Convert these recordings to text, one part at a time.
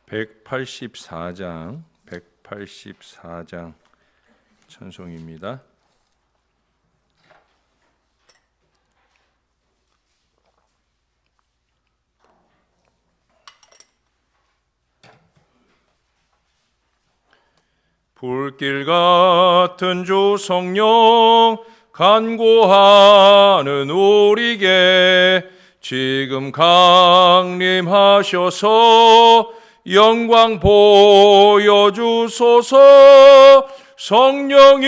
184장 찬송입니다. 불길 같은 주 성령 간구하는 우리에게 지금 강림하셔서 영광 보여주소서. 성령이여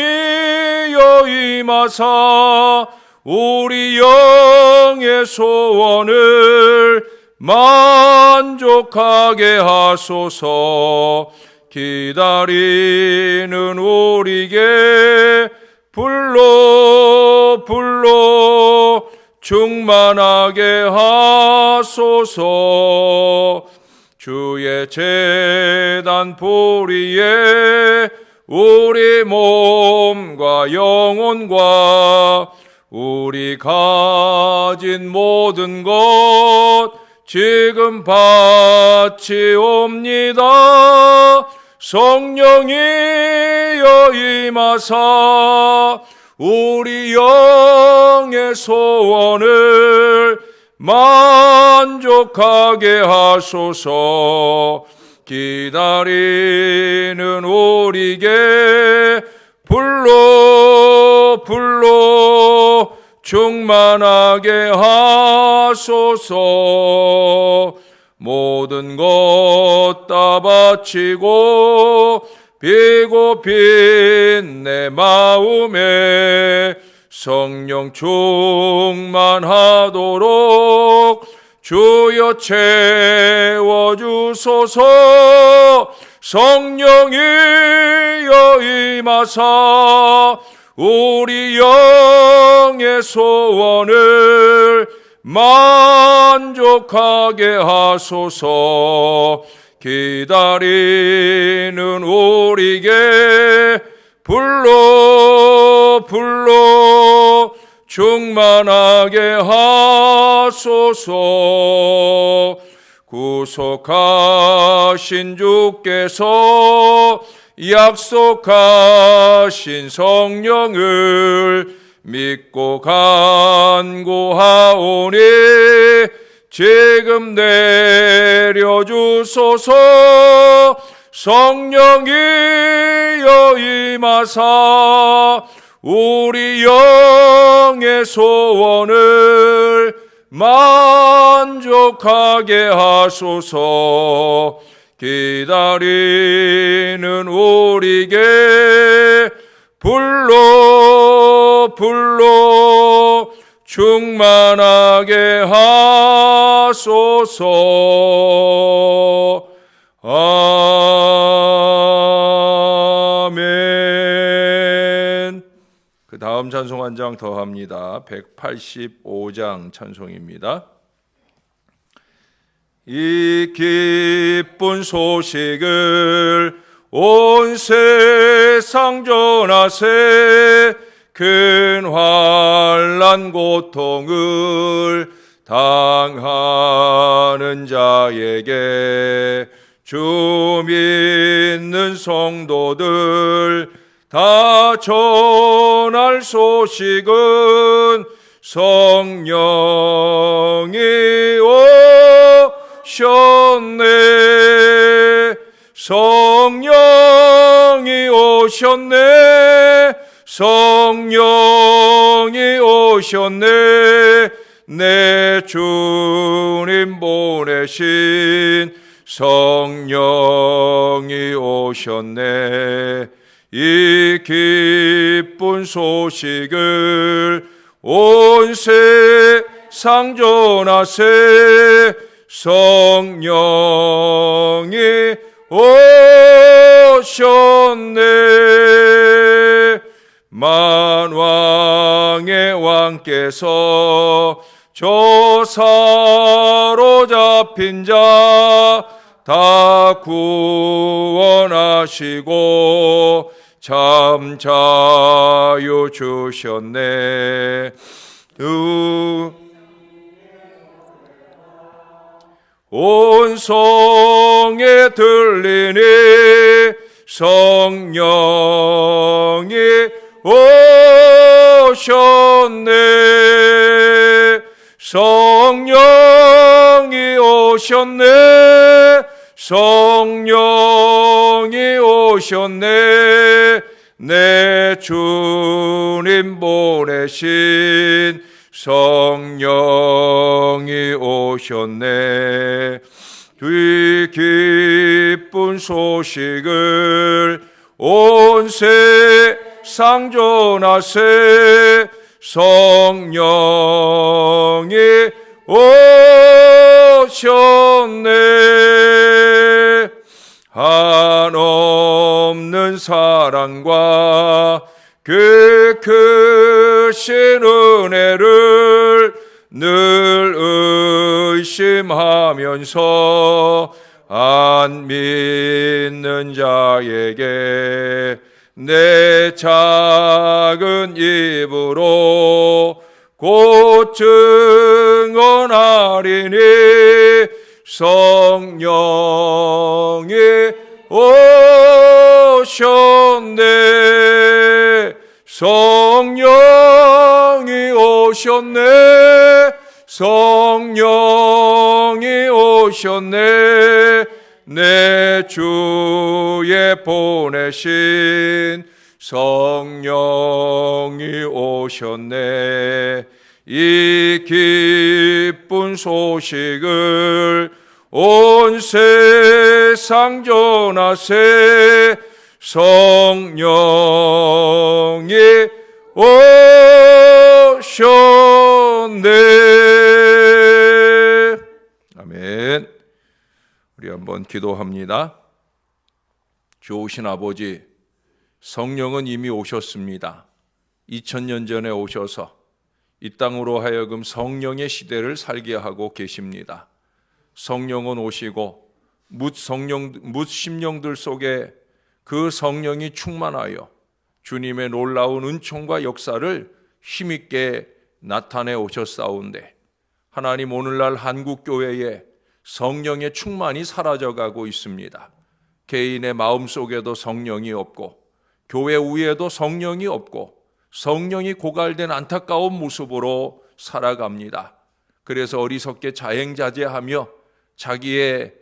임하사 우리 영의 소원을 만족하게 하소서. 기다리는 우리에게 불러 충만하게 하소서. 주의 제단 보리에 우리 몸과 영혼과 우리 가진 모든 것 지금 바치옵니다. 성령이여 임하사 우리 영의 소원을 만족하게 하소서. 기다리는 우리에게 불러 충만하게 하소서. 모든 것 다 바치고 비고핀 내 마음에 성령 충만하도록 주여 채워주소서. 성령이여 임하사 우리 영의 소원을 만족하게 하소서. 기다리는 우리에게 불러 충만하게 하소서. 구속하신 주께서 약속하신 성령을 믿고 간구하오니 지금 내려주소서. 성령이여 임하사 우리 영의 소원을 만족하게 하소서. 기다리는 우리에게 불러 충만하게 하소서. 아멘. 그 다음 찬송 한 장 더 합니다. 185장 찬송입니다. 이 기쁜 소식을 온 세상 전하세. 큰 환난 고통을 당하는 자에게 주 믿는 성도들 다 전할 소식은 성령이 오셨네. 성령이 오셨네. 성령이 오셨네. 내 주님 보내신 성령이 오셨네. 이 기쁜 소식을 온 세상 전하세. 성령이 오셨네. 만왕의 왕께서 저 사로잡힌 자 다 구원하시고 참 자유 주셨네. 온 손 성령에 들리니 성령이 오셨네. 성령이 오셨네. 성령이 오셨네. 내 주님 보내신 성령이 오셨네. 이 기쁜 소식을 온 세상 전하세. 성령이 오셨네. 한없는 사랑과 그 크신 은혜를 늘 의심하면서 안 믿는 자에게 내 작은 입으로 곧 증언하리니 성령이 오셨네. 성령이 오셨네. 성령이 오셨네. 내 주에 보내신 성령이 오셨네. 이 기쁜 소식을 온 세상 전하세. 성령이 오셨네. 아멘. 우리 한번 기도합니다. 좋으신 아버지, 성령은 이미 오셨습니다. 2000년 전에 오셔서 이 땅으로 하여금 성령의 시대를 살게 하고 계십니다. 성령은 오시고 뭇 심령들 속에 그 성령이 충만하여 주님의 놀라운 은총과 역사를 힘있게 나타내 오셨사온데, 하나님, 오늘날 한국교회에 성령의 충만이 사라져가고 있습니다. 개인의 마음속에도 성령이 없고 교회 위에도 성령이 없고 성령이 고갈된 안타까운 모습으로 살아갑니다. 그래서 어리석게 자행자제하며 자기의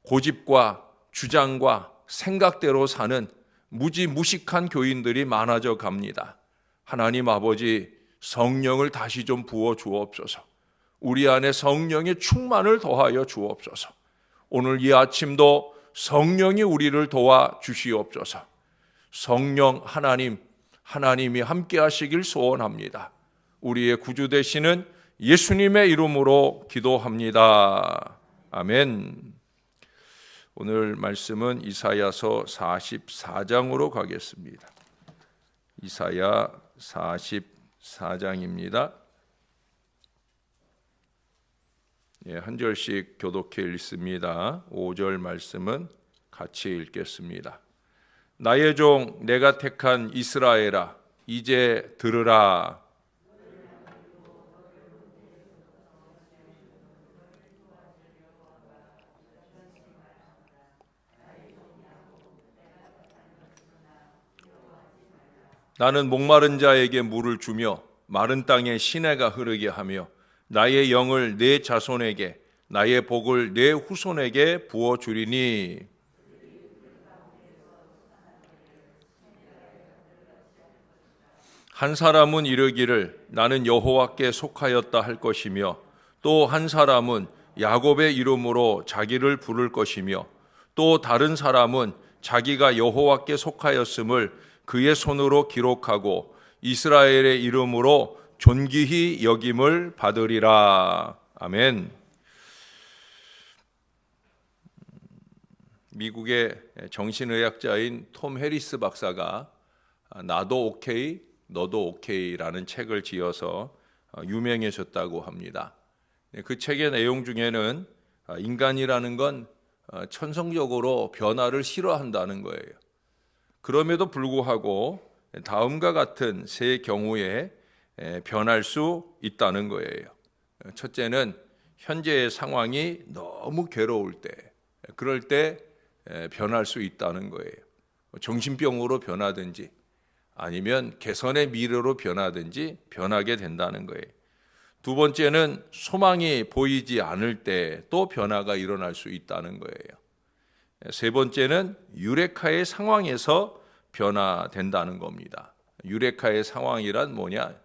고집과 주장과 생각대로 사는 무지무식한 교인들이 많아져 갑니다. 하나님 아버지, 성령을 다시 좀 부어 주옵소서. 우리 안에 성령의 충만을 더하여 주옵소서. 오늘 이 아침도 성령이 우리를 도와 주시옵소서. 성령 하나님이 함께 하시길 소원합니다. 우리의 구주 되시는 예수님의 이름으로 기도합니다. 아멘. 오늘 말씀은 이사야서 44장으로 가겠습니다. 이사야 44장입니다. 한 절씩 교독해 읽습니다. 5절 말씀은 같이 읽겠습니다. 나의 종 내가 택한 이스라엘아, 이제 들으라. 나는 목마른 자에게 물을 주며 마른 땅에 시내가 흐르게 하며 나의 영을 내 자손에게 나의 복을 내 후손에게 부어주리니. 한 사람은 이르기를 나는 여호와께 속하였다 할 것이며, 또 한 사람은 야곱의 이름으로 자기를 부를 것이며, 또 다른 사람은 자기가 여호와께 속하였음을 그의 손으로 기록하고 이스라엘의 이름으로 존귀히 여김을 받으리라. 아멘. 미국의 정신의학자인 톰 해리스 박사가 나도 오케이, 너도 오케이라는 책을 지어서 유명해졌다고 합니다. 그 책의 내용 중에는 인간이라는 건 천성적으로 변화를 싫어한다는 거예요. 그럼에도 불구하고 다음과 같은 세 경우에 변할 수 있다는 거예요. 첫째는 현재의 상황이 너무 괴로울 때, 그럴 때 변할 수 있다는 거예요. 정신병으로 변하든지 아니면 개선의 미래로 변하든지 변하게 된다는 거예요. 두 번째는 소망이 보이지 않을 때 또 변화가 일어날 수 있다는 거예요. 세 번째는 유레카의 상황에서 변화된다는 겁니다. 유레카의 상황이란 뭐냐?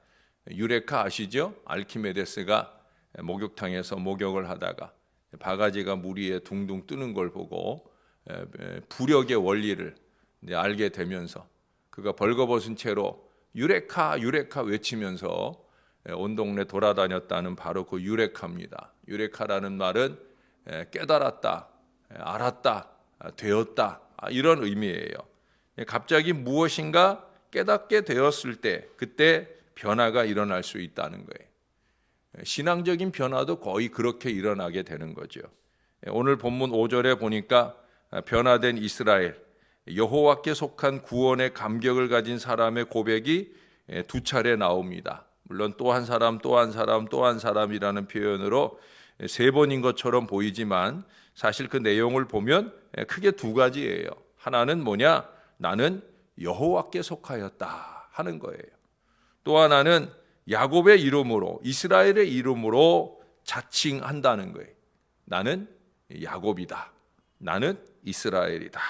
유레카 아시죠? 알키메데스가 목욕탕에서 목욕을 하다가 바가지가 물 위에 둥둥 뜨는 걸 보고 부력의 원리를 알게 되면서 그가 벌거벗은 채로 유레카 유레카 외치면서 온 동네 돌아다녔다는 바로 그 유레카입니다. 유레카라는 말은 깨달았다, 알았다, 되었다 이런 의미예요. 갑자기 무엇인가 깨닫게 되었을 때 그때 변화가 일어날 수 있다는 거예요. 신앙적인 변화도 거의 그렇게 일어나게 되는 거죠. 오늘 본문 5절에 보니까 변화된 이스라엘, 여호와께 속한 구원의 감격을 가진 사람의 고백이 두 차례 나옵니다. 물론 또 한 사람, 또 한 사람, 또 한 사람이라는 표현으로 세 번인 것처럼 보이지만 사실 그 내용을 보면 크게 두 가지예요. 하나는 뭐냐? 나는 여호와께 속하였다 하는 거예요. 또 하나는 야곱의 이름으로, 이스라엘의 이름으로 자칭한다는 거예요. 나는 야곱이다. 나는 이스라엘이다.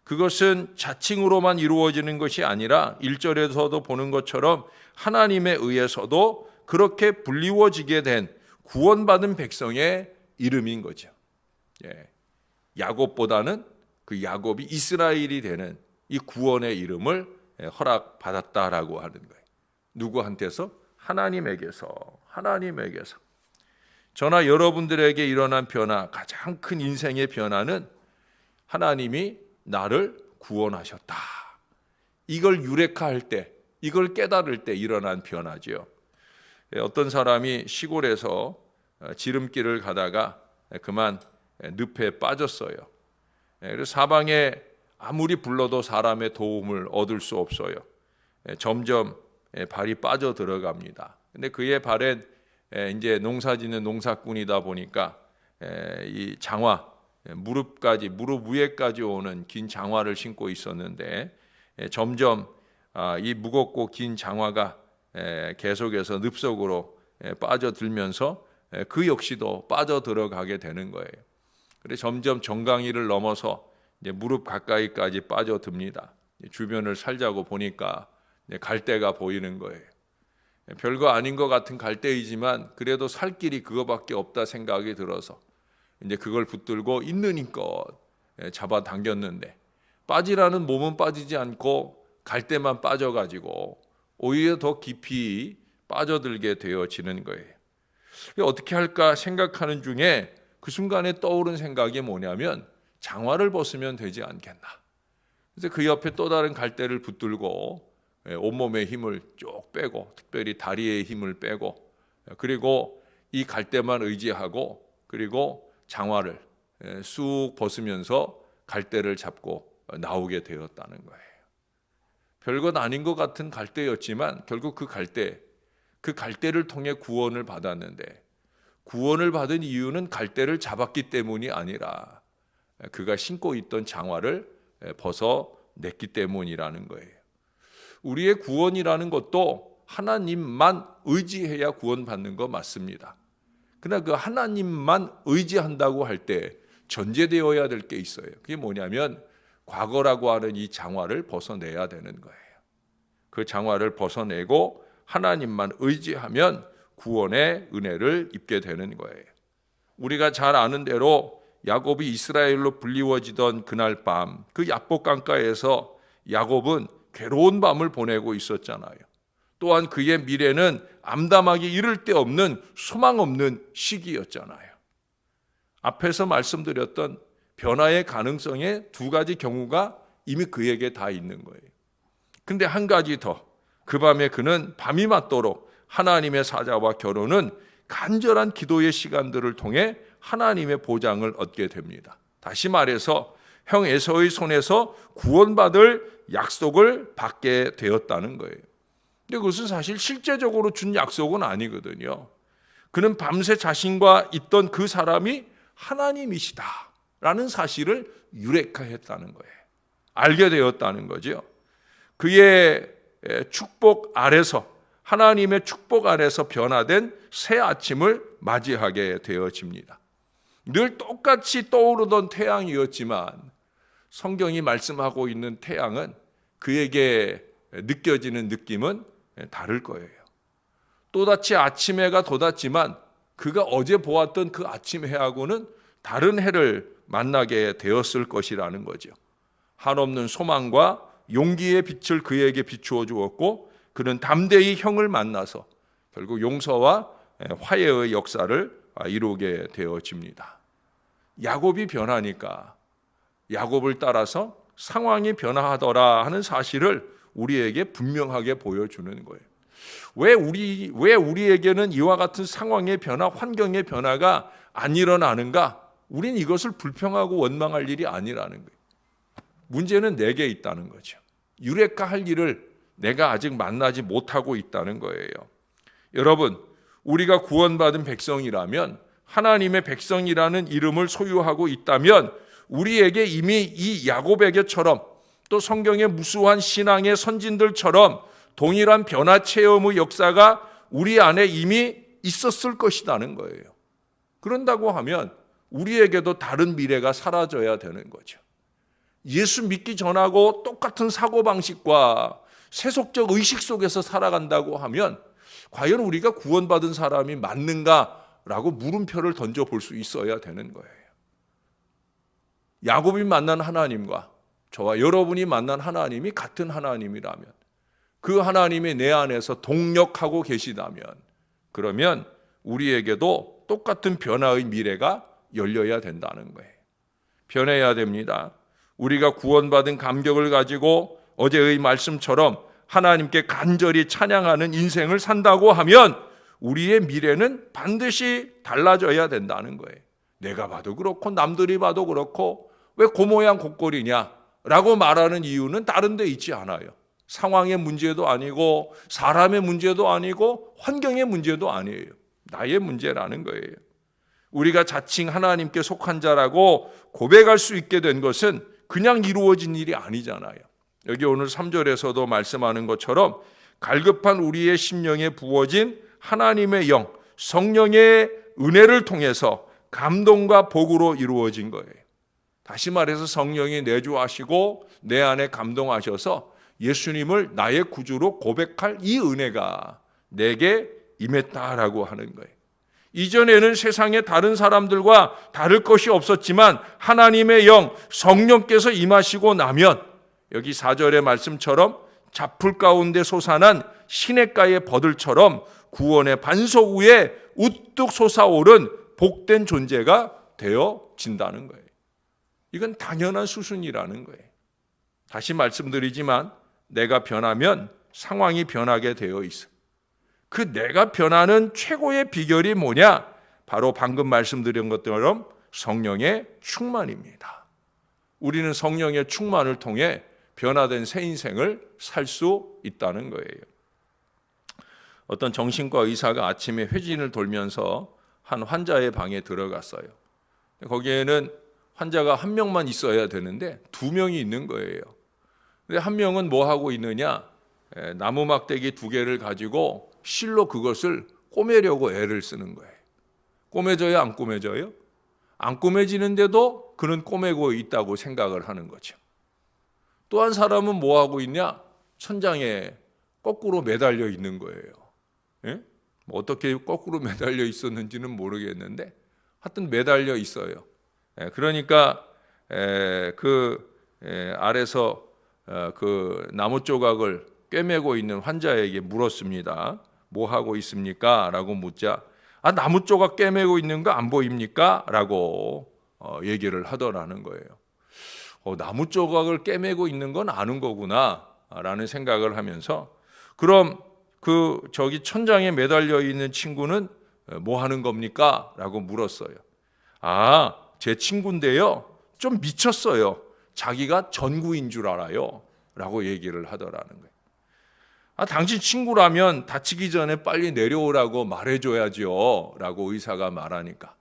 그것은 자칭으로만 이루어지는 것이 아니라 1절에서도 보는 것처럼 하나님에 의해서도 그렇게 불리워지게 된 구원받은 백성의 이름인 거죠. 야곱보다는 그 야곱이 이스라엘이 되는 이 구원의 이름을 허락받았다라고 하는 거예요. 누구한테서? 하나님에게서. 저나 여러분들에게 일어난 변화, 가장 큰 인생의 변화는 하나님이 나를 구원하셨다. 이걸 유레카할 때, 이걸 깨달을 때 일어난 변화죠. 어떤 사람이 시골에서 지름길을 가다가 그만 늪에 빠졌어요. 그래서 사방에 아무리 불러도 사람의 도움을 얻을 수 없어요. 점점 발이 빠져 들어갑니다. 근데 그의 발엔 이제 농사짓는 농사꾼이다 보니까 이 장화, 무릎 위에까지 오는 긴 장화를 신고 있었는데 점점 이 무겁고 긴 장화가 계속해서 늪속으로 빠져들면서 그 역시도 빠져 들어가게 되는 거예요. 그래서 점점 정강이를 넘어서 이제 무릎 가까이까지 빠져듭니다. 주변을 살자고 보니까 갈대가 보이는 거예요. 별거 아닌 것 같은 갈대이지만 그래도 살 길이 그거밖에 없다 생각이 들어서 이제 그걸 붙들고 있는 힘껏 잡아 당겼는데 빠지라는 몸은 빠지지 않고 갈대만 빠져가지고 오히려 더 깊이 빠져들게 되어지는 거예요. 어떻게 할까 생각하는 중에 그 순간에 떠오른 생각이 뭐냐면 장화를 벗으면 되지 않겠나. 그래서 그 옆에 또 다른 갈대를 붙들고 온몸의 힘을 쭉 빼고 특별히 다리의 힘을 빼고 그리고 이 갈대만 의지하고 그리고 장화를 쑥 벗으면서 갈대를 잡고 나오게 되었다는 거예요. 별것 아닌 것 같은 갈대였지만 결국 그 갈대를 통해 구원을 받았는데 구원을 받은 이유는 갈대를 잡았기 때문이 아니라 그가 신고 있던 장화를 벗어냈기 때문이라는 거예요. 우리의 구원이라는 것도 하나님만 의지해야 구원받는 거 맞습니다. 그러나 그 하나님만 의지한다고 할 때 전제되어야 될 게 있어요. 그게 뭐냐면 과거라고 하는 이 장화를 벗어내야 되는 거예요. 그 장화를 벗어내고 하나님만 의지하면 구원의 은혜를 입게 되는 거예요. 우리가 잘 아는 대로 야곱이 이스라엘로 불리워지던 그날 밤, 그 야복 강가에서 야곱은 괴로운 밤을 보내고 있었잖아요. 또한 그의 미래는 암담하기 이를 데 없는 소망 없는 시기였잖아요. 앞에서 말씀드렸던 변화의 가능성의 두 가지 경우가 이미 그에게 다 있는 거예요. 근데 한 가지 더, 그 밤에 그는 밤이 맞도록 하나님의 사자와 결혼은 간절한 기도의 시간들을 통해 하나님의 보장을 얻게 됩니다. 다시 말해서 형 에서의 손에서 구원받을 약속을 받게 되었다는 거예요. 근데 그것은 사실 실제적으로 준 약속은 아니거든요. 그는 밤새 자신과 있던 그 사람이 하나님이시다. 라는 사실을 유레카했다는 거예요. 알게 되었다는 거죠. 그의 축복 아래서, 하나님의 축복 아래서 변화된 새 아침을 맞이하게 되어집니다. 늘 똑같이 떠오르던 태양이었지만 성경이 말씀하고 있는 태양은 그에게 느껴지는 느낌은 다를 거예요. 또다시 아침 해가 돋았지만 그가 어제 보았던 그 아침 해하고는 다른 해를 만나게 되었을 것이라는 거죠. 한없는 소망과 용기의 빛을 그에게 비추어 주었고 그는 담대히 형을 만나서 결국 용서와 화해의 역사를 이루게 되어집니다. 야곱이 변하니까 야곱을 따라서 상황이 변화하더라 하는 사실을 우리에게 분명하게 보여주는 거예요. 왜 우리에게는 이와 같은 상황의 변화, 환경의 변화가 안 일어나는가? 우린 이것을 불평하고 원망할 일이 아니라는 거예요. 문제는 내게 있다는 거죠. 유레카 할 일을 내가 아직 만나지 못하고 있다는 거예요. 여러분, 우리가 구원받은 백성이라면, 하나님의 백성이라는 이름을 소유하고 있다면 우리에게 이미 이 야곱에게처럼 또 성경의 무수한 신앙의 선진들처럼 동일한 변화 체험의 역사가 우리 안에 이미 있었을 것이라는 거예요. 그런다고 하면 우리에게도 다른 미래가 사라져야 되는 거죠. 예수 믿기 전하고 똑같은 사고방식과 세속적 의식 속에서 살아간다고 하면 과연 우리가 구원받은 사람이 맞는가라고 물음표를 던져볼 수 있어야 되는 거예요. 야곱이 만난 하나님과 저와 여러분이 만난 하나님이 같은 하나님이라면, 그 하나님이 내 안에서 동력하고 계시다면, 그러면 우리에게도 똑같은 변화의 미래가 열려야 된다는 거예요. 변해야 됩니다. 우리가 구원받은 감격을 가지고 어제의 말씀처럼 하나님께 간절히 찬양하는 인생을 산다고 하면 우리의 미래는 반드시 달라져야 된다는 거예요. 내가 봐도 그렇고 남들이 봐도 그렇고 왜 그 모양 곱골이냐 라고 말하는 이유는 다른 데 있지 않아요. 상황의 문제도 아니고 사람의 문제도 아니고 환경의 문제도 아니에요. 나의 문제라는 거예요. 우리가 자칭 하나님께 속한 자라고 고백할 수 있게 된 것은 그냥 이루어진 일이 아니잖아요. 여기 오늘 3절에서도 말씀하는 것처럼 갈급한 우리의 심령에 부어진 하나님의 영, 성령의 은혜를 통해서 감동과 복으로 이루어진 거예요. 다시 말해서 성령이 내주하시고 내 안에 감동하셔서 예수님을 나의 구주로 고백할 이 은혜가 내게 임했다라고 하는 거예요. 이전에는 세상의 다른 사람들과 다를 것이 없었지만 하나님의 영, 성령께서 임하시고 나면 여기 4절의 말씀처럼 잡풀 가운데 솟아난 시냇가의 버들처럼 구원의 반석 위에 우뚝 솟아오른 복된 존재가 되어진다는 거예요. 이건 당연한 수순이라는 거예요. 다시 말씀드리지만 내가 변하면 상황이 변하게 되어 있어. 그 내가 변하는 최고의 비결이 뭐냐? 바로 방금 말씀드린 것처럼 성령의 충만입니다. 우리는 성령의 충만을 통해 변화된 새 인생을 살 수 있다는 거예요. 어떤 정신과 의사가 아침에 회진을 돌면서 한 환자의 방에 들어갔어요. 거기에는 환자가 한 명만 있어야 되는데 두 명이 있는 거예요. 근데 한 명은 뭐 하고 있느냐? 나무 막대기 2개를 가지고 실로 그것을 꼬매려고 애를 쓰는 거예요. 꼬매져요? 안 꼬매져요? 안 꼬매지는데도 그는 꼬매고 있다고 생각을 하는 거죠. 또 한 사람은 뭐 하고 있냐? 천장에 거꾸로 매달려 있는 거예요. 예? 뭐 어떻게 거꾸로 매달려 있었는지는 모르겠는데 하여튼 매달려 있어요. 그러니까 아래서 그 나무 조각을 꿰매고 있는 환자에게 물었습니다. 뭐 하고 있습니까? 라고 묻자 나무 조각 꿰매고 있는 거 안 보입니까? 라고 얘기를 하더라는 거예요. 나무 조각을 꿰매고 있는 건 아는 거구나 라는 생각을 하면서 그럼 저기 천장에 매달려 있는 친구는 뭐 하는 겁니까? 라고 물었어요. 제 친구인데요. 좀 미쳤어요. 자기가 전구인 줄 알아요. 라고 얘기를 하더라는 거예요. 당신 친구라면 다치기 전에 빨리 내려오라고 말해줘야죠. 라고 의사가 말하니까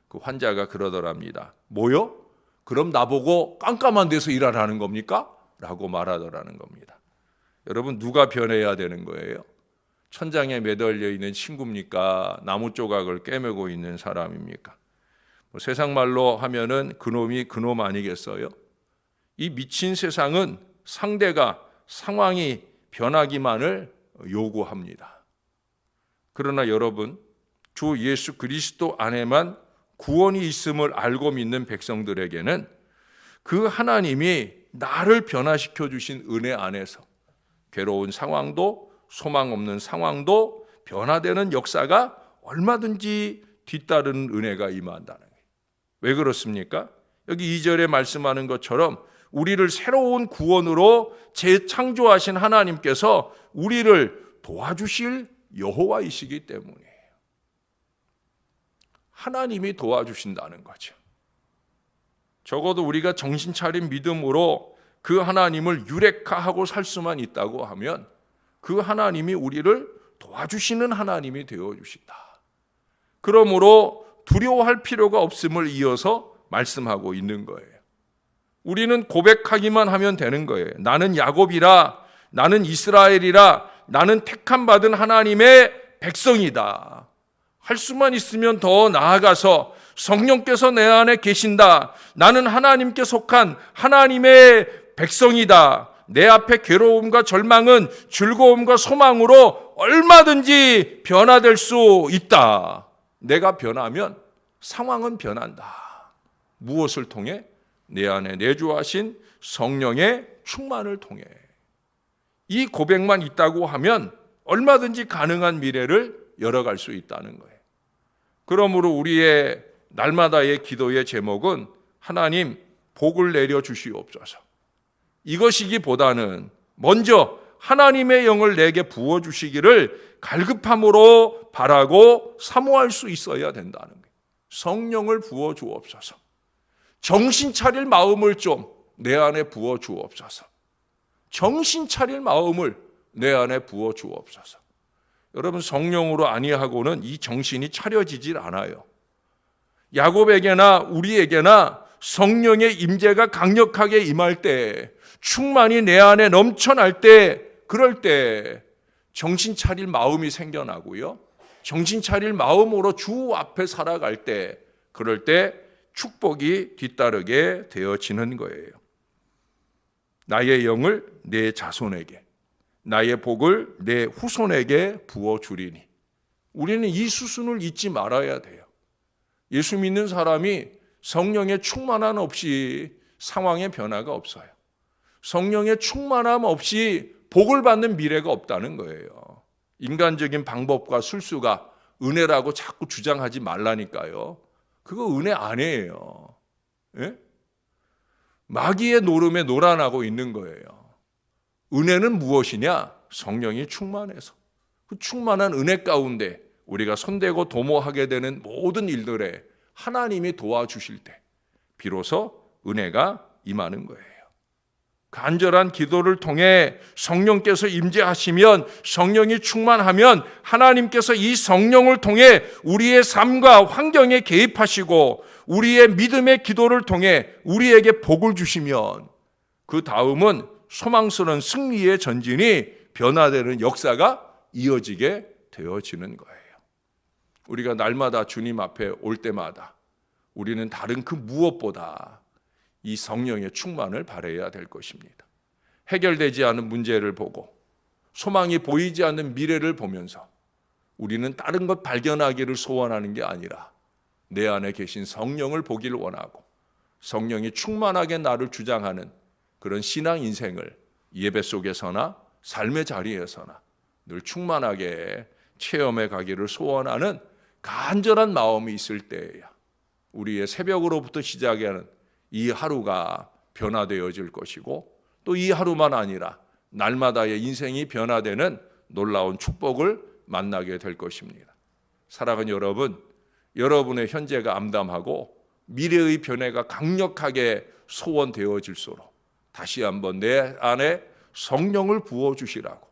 그 환자가 그러더랍니다. 뭐요? 그럼 나보고 깜깜한 데서 일하라는 겁니까? 라고 말하더라는 겁니다. 여러분, 누가 변해야 되는 거예요? 천장에 매달려 있는 친구입니까? 나무 조각을 꿰매고 있는 사람입니까? 세상 말로 하면은 그놈이 그놈 아니겠어요? 이 미친 세상은 상대가 상황이 변하기만을 요구합니다. 그러나 여러분, 주 예수 그리스도 안에만 구원이 있음을 알고 믿는 백성들에게는 그 하나님이 나를 변화시켜 주신 은혜 안에서 괴로운 상황도 소망 없는 상황도 변화되는 역사가 얼마든지 뒤따르는 은혜가 임한다는 거예요. 왜 그렇습니까? 여기 2절에 말씀하는 것처럼 우리를 새로운 구원으로 재창조하신 하나님께서 우리를 도와주실 여호와이시기 때문이에요. 하나님이 도와주신다는 거죠. 적어도 우리가 정신 차린 믿음으로 그 하나님을 유레카하고 살 수만 있다고 하면 그 하나님이 우리를 도와주시는 하나님이 되어주신다. 그러므로 두려워할 필요가 없음을 이어서 말씀하고 있는 거예요. 우리는 고백하기만 하면 되는 거예요. 나는 야곱이라, 나는 이스라엘이라, 나는 택함 받은 하나님의 백성이다. 할 수만 있으면 더 나아가서 성령께서 내 안에 계신다. 나는 하나님께 속한 하나님의 백성이다. 내 앞에 괴로움과 절망은 즐거움과 소망으로 얼마든지 변화될 수 있다. 내가 변하면 상황은 변한다. 무엇을 통해? 내 안에 내주하신 성령의 충만을 통해. 이 고백만 있다고 하면 얼마든지 가능한 미래를 열어갈 수 있다는 거예요. 그러므로 우리의 날마다의 기도의 제목은 하나님 복을 내려 주시옵소서. 이것이기보다는 먼저 하나님의 영을 내게 부어주시기를 갈급함으로 바라고 사모할 수 있어야 된다는 거예요. 성령을 부어주옵소서. 정신 차릴 마음을 좀 내 안에 부어주옵소서. 정신 차릴 마음을 내 안에 부어주옵소서. 여러분, 성령으로 아니하고는 이 정신이 차려지질 않아요. 야곱에게나 우리에게나 성령의 임재가 강력하게 임할 때, 충만히 내 안에 넘쳐날 때, 그럴 때 정신 차릴 마음이 생겨나고요. 정신 차릴 마음으로 주 앞에 살아갈 때, 그럴 때 축복이 뒤따르게 되어지는 거예요. 나의 영을 내 자손에게, 나의 복을 내 후손에게 부어주리니. 우리는 이 수순을 잊지 말아야 돼요. 예수 믿는 사람이 성령의 충만함 없이 상황의 변화가 없어요. 성령의 충만함 없이 복을 받는 미래가 없다는 거예요. 인간적인 방법과 술수가 은혜라고 자꾸 주장하지 말라니까요. 그거 은혜 아니에요. 예? 마귀의 노름에 놀아나고 있는 거예요. 은혜는 무엇이냐? 성령이 충만해서 그 충만한 은혜 가운데 우리가 손대고 도모하게 되는 모든 일들에 하나님이 도와주실 때 비로소 은혜가 임하는 거예요. 간절한 기도를 통해 성령께서 임재하시면, 성령이 충만하면 하나님께서 이 성령을 통해 우리의 삶과 환경에 개입하시고 우리의 믿음의 기도를 통해 우리에게 복을 주시면 그 다음은 소망스러운 승리의 전진이 변화되는 역사가 이어지게 되어지는 거예요. 우리가 날마다 주님 앞에 올 때마다 우리는 다른 그 무엇보다 이 성령의 충만을 바라야 될 것입니다. 해결되지 않은 문제를 보고 소망이 보이지 않는 미래를 보면서 우리는 다른 것 발견하기를 소원하는 게 아니라 내 안에 계신 성령을 보기를 원하고 성령이 충만하게 나를 주장하는 그런 신앙 인생을 예배 속에서나 삶의 자리에서나 늘 충만하게 체험해 가기를 소원하는 간절한 마음이 있을 때에야 우리의 새벽으로부터 시작하는 이 하루가 변화되어질 것이고 또 이 하루만 아니라 날마다의 인생이 변화되는 놀라운 축복을 만나게 될 것입니다. 사랑하는 여러분, 여러분의 현재가 암담하고 미래의 변화가 강력하게 소원되어질수록 다시 한번 내 안에 성령을 부어주시라고,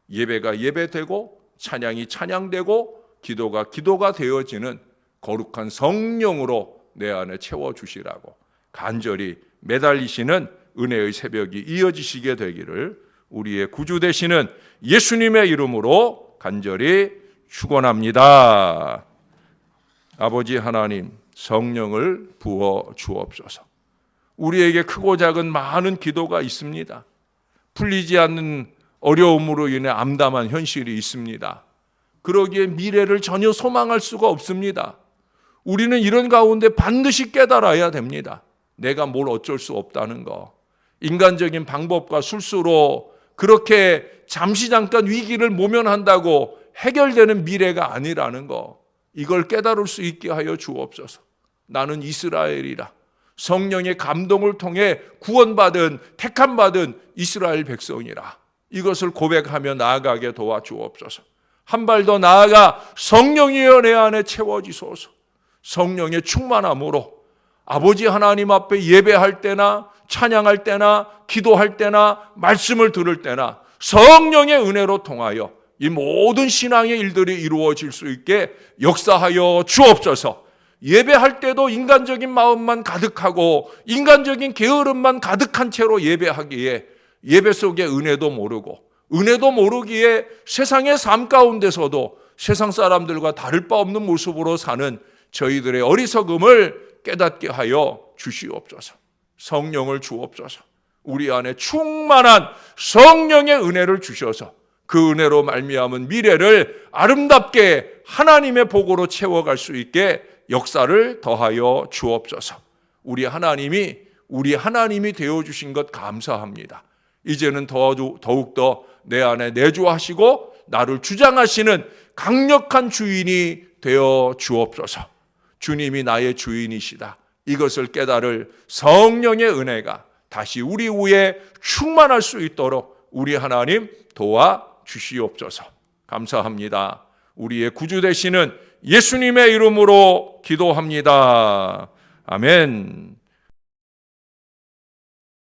예배가 예배되고 찬양이 찬양되고 기도가 기도가 되어지는 거룩한 성령으로 내 안에 채워주시라고 간절히 매달리시는 은혜의 새벽이 이어지시게 되기를 우리의 구주 되시는 예수님의 이름으로 간절히 축원합니다. 아버지 하나님, 성령을 부어 주옵소서. 우리에게 크고 작은 많은 기도가 있습니다. 풀리지 않는 어려움으로 인해 암담한 현실이 있습니다. 그러기에 미래를 전혀 소망할 수가 없습니다. 우리는 이런 가운데 반드시 깨달아야 됩니다. 내가 뭘 어쩔 수 없다는 거. 인간적인 방법과 술수로 그렇게 잠시 잠깐 위기를 모면한다고 해결되는 미래가 아니라는 거. 이걸 깨달을 수 있게 하여 주옵소서. 나는 이스라엘이라. 성령의 감동을 통해 구원받은 택함받은 이스라엘 백성이라. 이것을 고백하며 나아가게 도와주옵소서. 한 발 더 나아가 성령이여 내 안에 채워지소서. 성령의 충만함으로 아버지 하나님 앞에 예배할 때나 찬양할 때나 기도할 때나 말씀을 들을 때나 성령의 은혜로 통하여 이 모든 신앙의 일들이 이루어질 수 있게 역사하여 주옵소서. 예배할 때도 인간적인 마음만 가득하고 인간적인 게으름만 가득한 채로 예배하기에 예배 속에 은혜도 모르기에 세상의 삶 가운데서도 세상 사람들과 다를 바 없는 모습으로 사는 저희들의 어리석음을 깨닫게 하여 주시옵소서. 성령을 주옵소서. 우리 안에 충만한 성령의 은혜를 주셔서 그 은혜로 말미암은 미래를 아름답게 하나님의 복으로 채워갈 수 있게 역사를 더하여 주옵소서. 우리 하나님이 되어주신 것 감사합니다. 이제는 더욱더 내 안에 내주하시고 나를 주장하시는 강력한 주인이 되어 주옵소서. 주님이 나의 주인이시다. 이것을 깨달을 성령의 은혜가 다시 우리 위에 충만할 수 있도록 우리 하나님 도와 주시옵소서. 감사합니다. 우리의 구주 되시는 예수님의 이름으로 기도합니다. 아멘.